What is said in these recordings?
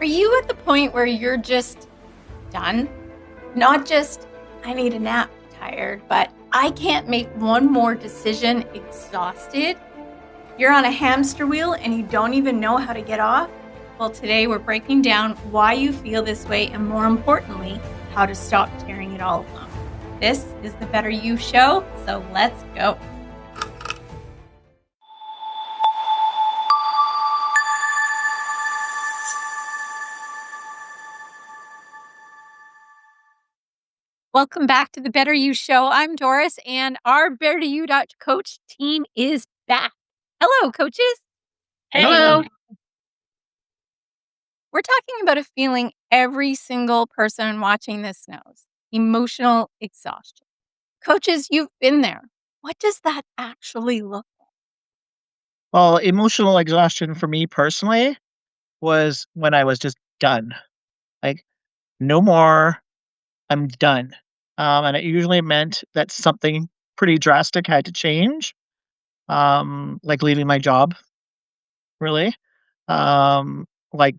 Are you at the point where you're just done? Not just, I need a nap, tired, but I can't make one more decision, exhausted? You're on a hamster wheel and you don't even know how to get off? Well, today we're breaking down why you feel this way and, more importantly, how to stop carrying it all alone. This is the Better You Show, so let's go. Welcome back to the Better You Show. I'm Doris, and our Better You Coach team is back. Hello, coaches. Hello. We're talking about a feeling every single person watching this knows: emotional exhaustion. Coaches, you've been there. What does that actually look like? Well, emotional exhaustion for me personally was when I was just done. Like, no more, I'm done. And it usually meant that something pretty drastic had to change, like leaving my job, really. Like,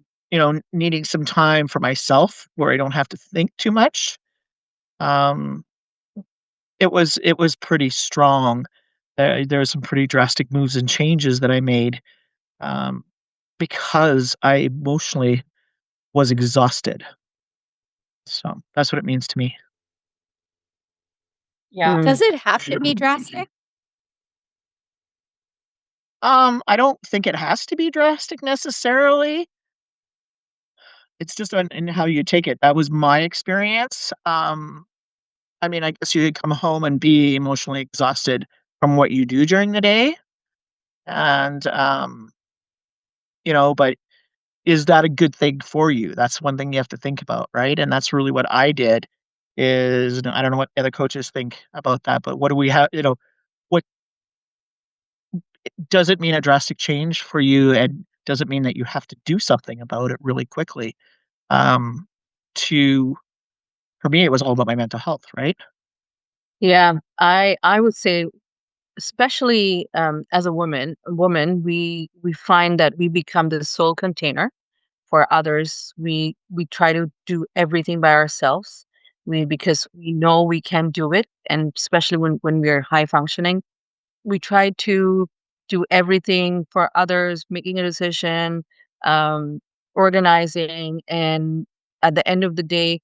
needing some time for myself where I don't have to think too much. Um, it was pretty strong. There were some pretty drastic moves and changes that I made, um, because I emotionally was exhausted. So that's what it means to me. Yeah. Does it have to be drastic? I don't think it has to be drastic necessarily. It's just in how you take it. That was my experience. I mean, I guess you could come home and be emotionally exhausted from what you do during the day. And, but is that a good thing for you? That's one thing you have to think about, right? And that's really what I did is, I don't know what other coaches think about that, but what do we have, what does it mean a drastic change for you? And does it mean that you have to do something about it really quickly? Um, to For me, it was all about my mental health, right? Yeah. I would say, especially as a woman, we find that we become the sole container for others. We try to do everything by ourselves. Because we know we can do it, and especially when we're high functioning, we try to do everything for others, making a decision, um, organizing, and at the end of the day,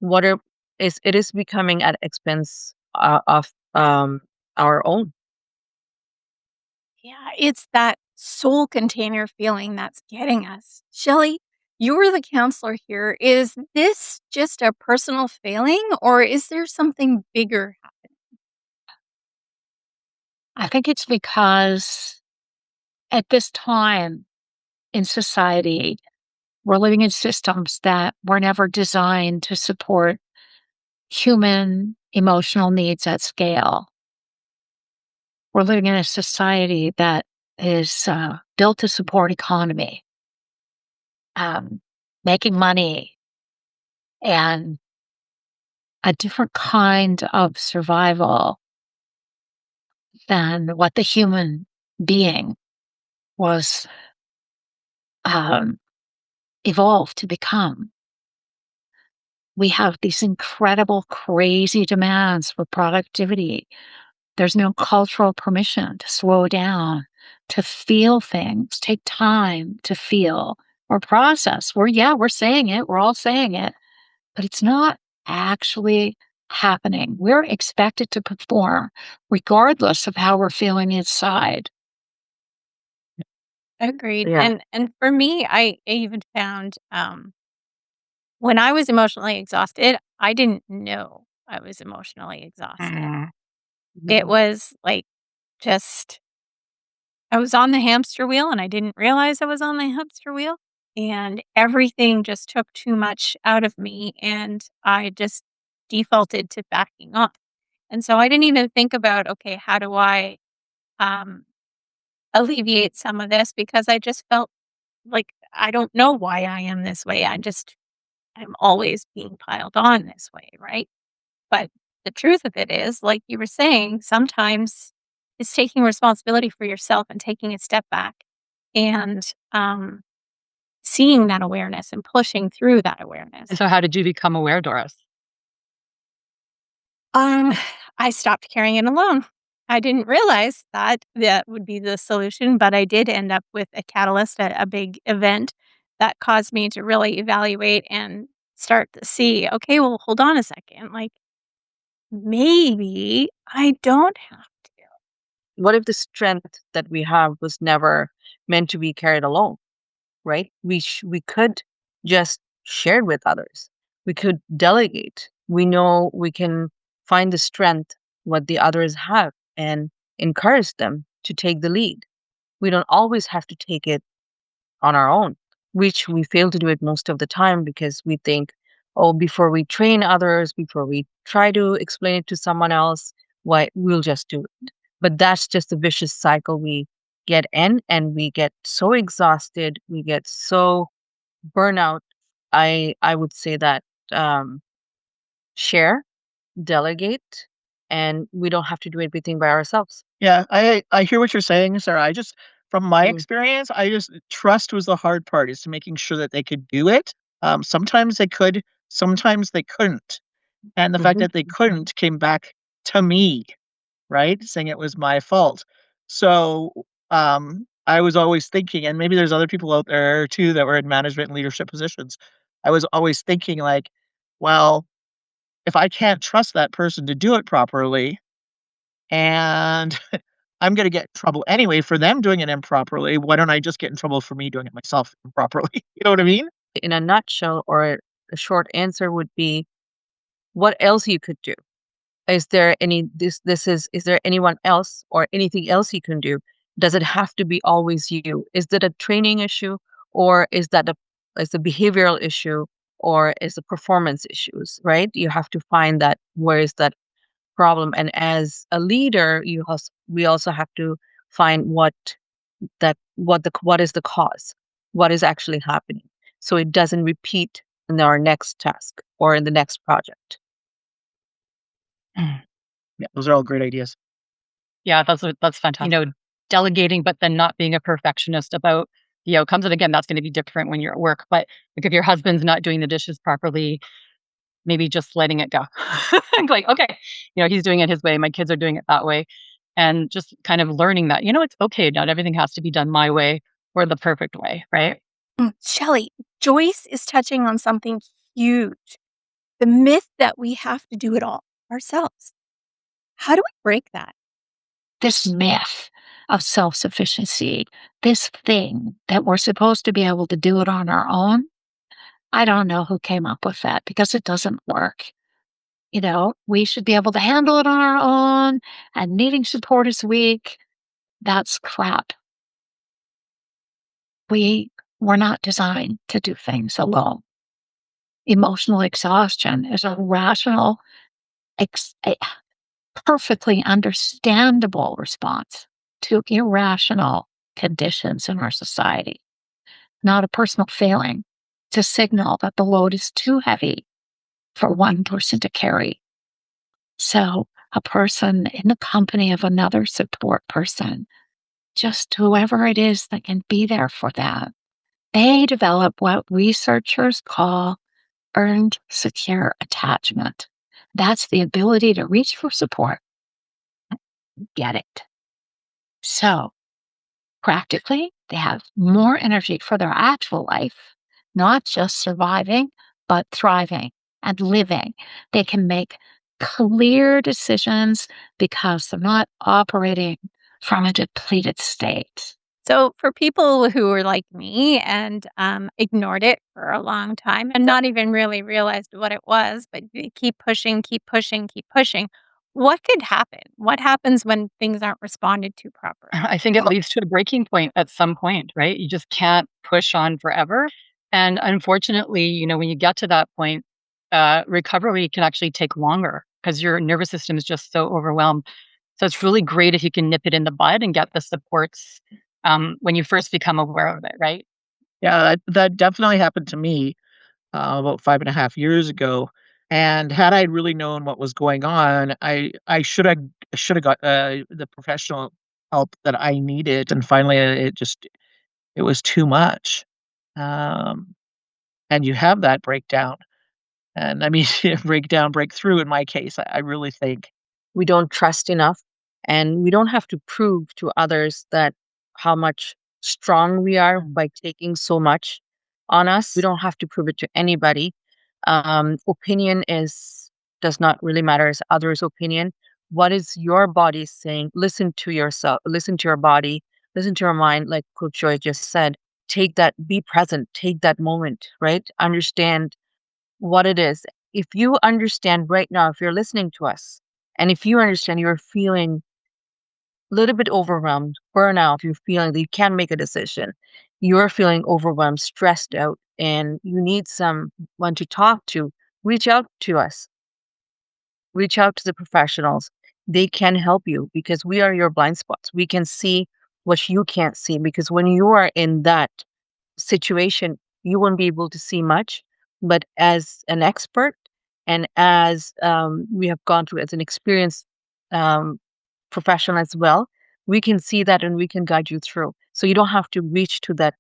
what are is it is becoming at expense of our own. Yeah, it's that soul container feeling that's getting us. Shelley, you're the counselor here. Is this just a personal failing, or is there something bigger happening? I think it's because at this time in society, we're living in systems that were never designed to support human emotional needs at scale. We're living in a society that is built to support economy, making money, and a different kind of survival than what the human being was evolved to become. We have these incredible, crazy demands for productivity. There's no cultural permission to slow down, to feel things, take time to feel or process. We're saying it, we're all saying it, but it's not actually happening. We're expected to perform regardless of how we're feeling inside. Agreed. Yeah. And for me, I even found when I was emotionally exhausted, I didn't know I was emotionally exhausted. It was like just I was on the hamster wheel and I didn't realize I was on the hamster wheel, and everything just took too much out of me and I just defaulted to backing off. And so I didn't even think about, okay, how do I um alleviate some of this, because I just felt like I don't know why I am this way. I'm always being piled on this way, right? But the truth of it is, like you were saying, sometimes it's taking responsibility for yourself and taking a step back and seeing that awareness and pushing through that awareness. And so how did you become aware, Doris? I stopped carrying it alone. I didn't realize that that would be the solution, but I did end up with a catalyst, a big event that caused me to really evaluate and start to see, okay, well, hold on a second. Like, maybe I don't have to. What if the strength that we have was never meant to be carried alone, right? We could just share it with others. We could delegate. We know we can find the strength what the others have and encourage them to take the lead. We don't always have to take it on our own, which we fail to do it most of the time because we think, oh, before we train others, before we try to explain it to someone else, why we'll just do it. But that's just a vicious cycle we get in, and we get so exhausted, we get so burnout. I would say that um, share, delegate, and we don't have to do everything by ourselves. Yeah, I hear what you're saying, Sarah. I just from my Mm. experience, I just trust was the hard part is to making sure that they could do it. Sometimes they could, sometimes they couldn't. And the fact Mhm. that they couldn't came back to me, right? Saying it was my fault. So, I was always thinking, and maybe there's other people out there too that were in management and leadership positions. I was always thinking like, well, if I can't trust that person to do it properly, and I'm gonna get in trouble anyway for them doing it improperly, why don't I just get in trouble for me doing it myself improperly? You know what I mean? In a nutshell, or a short answer would be, what else you could do? Is there any is there anyone else or anything else you can do? Does it have to be always you? Is that a training issue, or is a behavioral issue, or is the performance issues, right? You have to find that where is that problem. And as a leader, we also have to find what is the cause, what is actually happening, so it doesn't repeat in our next task or in the next project. Mm. Yeah, those are all great ideas. Yeah, that's fantastic. Delegating, but then not being a perfectionist about the outcomes. And again, that's going to be different when you're at work. But like if your husband's not doing the dishes properly, maybe just letting it go. Like, okay, he's doing it his way. My kids are doing it that way. And just kind of learning that, it's okay. Not everything has to be done my way or the perfect way. Right. Shelley, Joyce is touching on something huge, the myth that we have to do it all ourselves. How do we break that? This myth of self sufficiency, this thing that we're supposed to be able to do it on our own. I don't know who came up with that because it doesn't work. We should be able to handle it on our own, and needing support is weak. That's crap. We were not designed to do things alone. Emotional exhaustion is a rational, a perfectly understandable response to irrational conditions in our society, not a personal failing. It's a signal that the load is too heavy for one person to carry. So, a person in the company of another support person, just whoever it is that can be there for them, they develop what researchers call earned secure attachment. That's the ability to reach for support. Get it. So, practically, they have more energy for their actual life, not just surviving, but thriving and living. They can make clear decisions because they're not operating from a depleted state. So, for people who are like me and ignored it for a long time and not even really realized what it was, but they keep pushing, keep pushing, keep pushing, what could happen? What happens when things aren't responded to properly? I think it leads to a breaking point at some point, right? You just can't push on forever. And unfortunately, when you get to that point, recovery can actually take longer because your nervous system is just so overwhelmed. So it's really great if you can nip it in the bud and get the supports when you first become aware of it, right? Yeah, that definitely happened to me, about 5.5 years ago, and had I really known what was going on, I shoulda got, the professional help that I needed, and finally, it was too much. um, and you have that breakdown, and I mean, breakdown, breakthrough in my case, I really think. We don't trust enough, and we don't have to prove to others that how much strong we are by taking so much on us. We don't have to prove it to anybody. Opinion is does not really matter as others' opinion. What is your body saying? Listen to yourself, listen to your body, listen to your mind, like Coach Joy just said. Take that, be present, take that moment, right? Understand what it is. If you understand right now, if you're listening to us, and if you understand you're feeling a little bit overwhelmed, burnout, you're feeling that you can't make a decision, you're feeling overwhelmed, stressed out, and you need someone to talk to, reach out to us, reach out to the professionals. They can help you because we are your blind spots. We can see what you can't see because when you are in that situation, you won't be able to see much. But as an expert and as we have gone through as an experienced um, professional as well, we can see that and we can guide you through. So you don't have to reach to that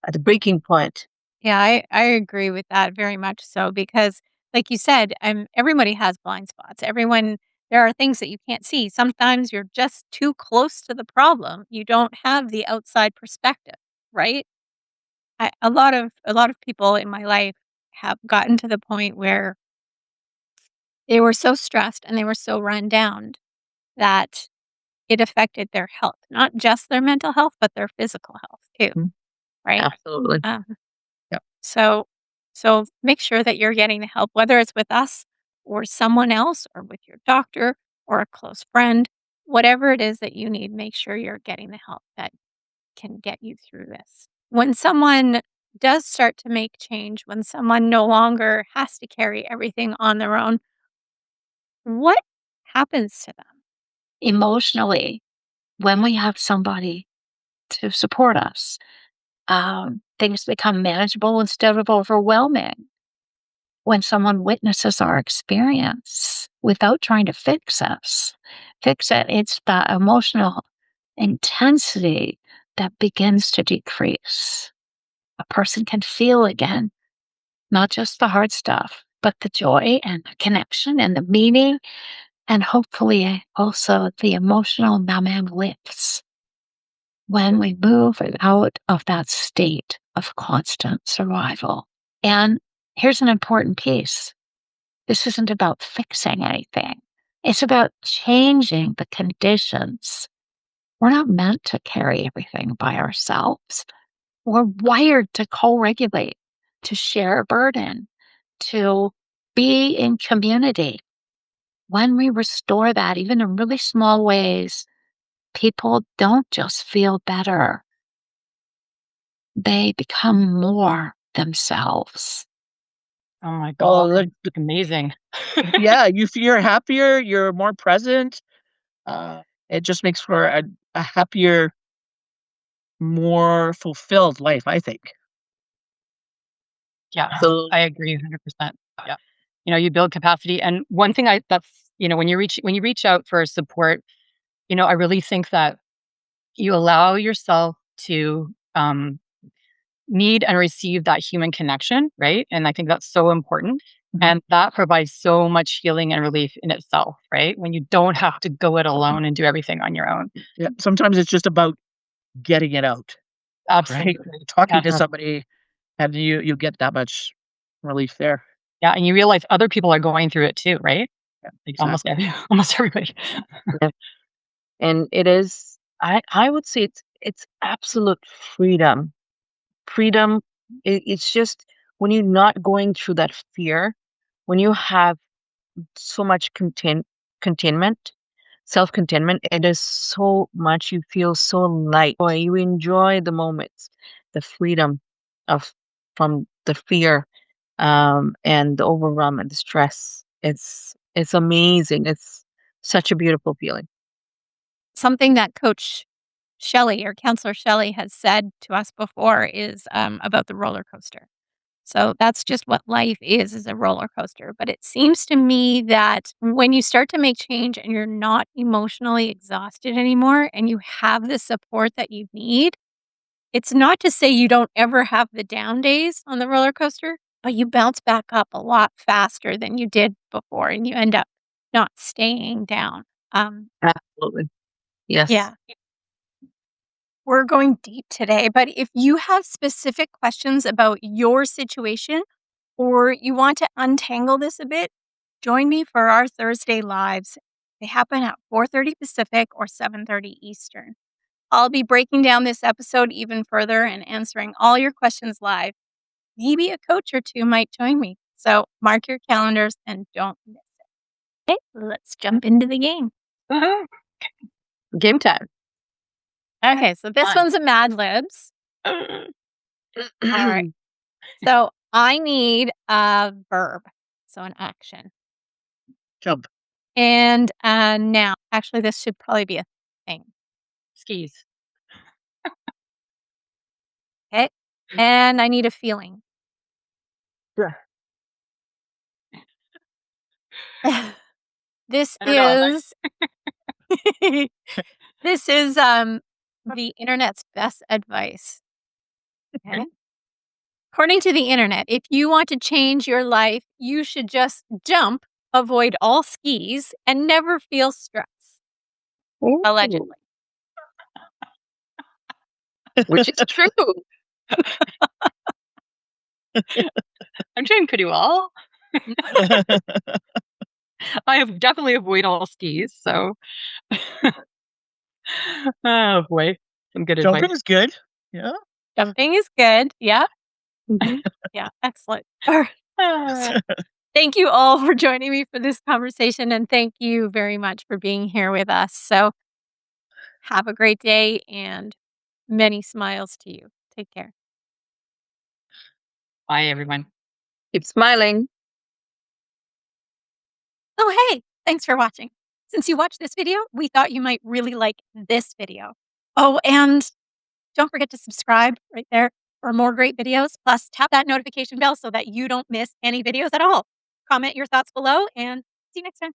at the breaking point. Yeah, I agree with that very much so because, like you said, everybody has blind spots. There are things that you can't see. Sometimes you're just too close to the problem. You don't have the outside perspective, right? A lot of people in my life have gotten to the point where they were so stressed and they were so run down that it affected their health, not just their mental health, but their physical health too, Mhm. right? Absolutely. Um, Yep. so, so make sure that you're getting the help, whether it's with us or someone else, or with your doctor or a close friend, whatever it is that you need. Make sure you're getting the help that can get you through this. When someone does start to make change, when someone no longer has to carry everything on their own, what happens to them? Emotionally, when we have somebody to support us, things become manageable instead of overwhelming. When someone witnesses our experience without trying to fix it, it's the emotional intensity that begins to decrease. A person can feel again, not just the hard stuff, but the joy and the connection and the meaning, and hopefully also the emotional numbing lifts when we move out of that state of constant survival. And here's an important piece. This isn't about fixing anything. It's about changing the conditions. We're not meant to carry everything by ourselves. We're wired to co-regulate, to share a burden, to be in community. When we restore that, even in really small ways, people don't just feel better. They become more themselves. Oh my Well, god, amazing. yeah, you're happier, you're more present. It just makes for a happier, more fulfilled life, I think. Yeah, So I agree 100%. Yeah. You build capacity, and one thing I that's when you reach out for support, I really think that you allow yourself to need and receive that human connection, right? And I think that's so important. Mhm. And that provides so much healing and relief in itself, right? When you don't have to go it alone and do everything on your own. Yeah, sometimes it's just about getting it out, right? Absolutely. Talking Yeah. to somebody, and you get that much relief there. Yeah. And you realize other people are going through it too, right? Yeah, Like almost exactly. almost everybody. yeah. And it is I would say it's absolute freedom. Freedom, it's just when you're not going through that fear, when you have so much containment, self-containment, it is so much, you feel so light. Boy, you enjoy the moments, the freedom of from the fear and the overwhelm and the stress. It's amazing. It's such a beautiful feeling. Something that Coach Shelley or Counselor Shelley has said to us before is about the roller coaster. So that's just what life is a roller coaster. But it seems to me that when you start to make change and you're not emotionally exhausted anymore and you have the support that you need, it's not to say you don't ever have the down days on the roller coaster, but you bounce back up a lot faster than you did before, and you end up not staying down. Absolutely. Yes. Yeah. We're going deep today, but if you have specific questions about your situation or you want to untangle this a bit, join me for our Thursday lives. They happen at 4:30 Pacific or 7:30 Eastern. I'll be breaking down this episode even further and answering all your questions live. Maybe a coach or two might join me. So mark your calendars and don't miss it. Okay, let's jump into the game. Game time. Okay, so this one's a Mad Libs. All right. So I need a verb, so an action. Jump. And now, actually, this should probably be a thing. Skis. Okay. And I need a feeling. Sure. This I don't know. is this is the internet's best advice. Okay. According to the internet, if you want to change your life, you should just jump, avoid all skis, and never feel stress. Ooh, Allegedly. which is true. I'm doing pretty well. I have definitely avoid all skis, so oh boy. Some good Jumping advice. is good. Yeah. Jumping is good. Yeah. Mhm. Yeah. Excellent. All right. Thank you all for joining me for this conversation, and thank you very much for being here with us. So have a great day and many smiles to you. Take care. Bye everyone. Keep smiling. Oh, hey, thanks for watching. Since you watched this video, we thought you might really like this video. Oh, and don't forget to subscribe right there for more great videos. Plus, tap that notification bell so that you don't miss any videos at all. Comment your thoughts below and see you next time.